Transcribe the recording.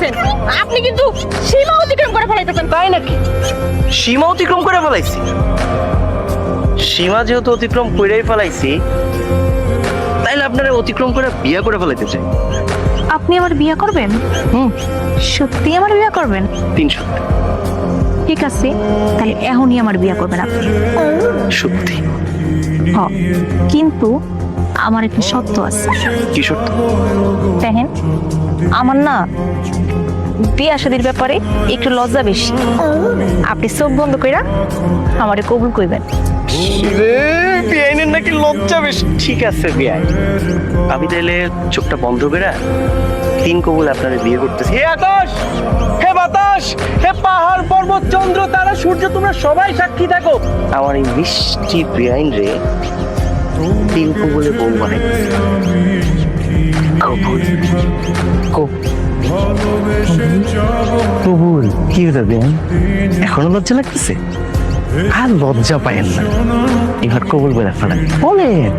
করতেছেন, আপনি কিন্তু সীমা অতিক্রম করে ফেলাইতেছেন। তাই নাকি? সীমা অতিক্রম করে ফেলাইছি? সীমা যেহেতু অতিক্রম করেই ফেলাইছি, তাইলে আপনারা অতিক্রম করে বিয়ে করে ফেলাইতে চাই। আপনি আমার বিয়ে করবেন? সত্যি আমার বিয়ে করবেন? 300 ঠিক আছে, তাহলে এখনই আমার বিয়ে করবেন আপনি। সত্যি? হ, কিন্তু আমার একটা শর্ত আছে। কি সত্য? দেখেন, আমার না বিয়ে শাদীর ব্যাপারে একটু লজ্জা বেশি। আপনি চোখ বন্ধ কইরা আমারে কবুল কইবেন। বিআইনের নাকি লজ্জা বেশি। ঠিক আছে বিআই, আমি তাইলে চোখটা বন্ধ করে 3 কবুল আপনারা বিয়ে করতেছি। হে আকাশ, হে বাতাস, হে পাহাড় পর্বত চন্দ্র তারা সূর্য, তোমরা সবাই সাক্ষী থাকো, আমার এই মিষ্টি বিআইন রে 3 কবুলে বউ বানাই। কবুল কবুল। কি হতে দেন? এখনো লজ্জা লাগতেছে? আর লজ্জা পায়েন না, এবার কবুল বলে ফেলেন, বলেন।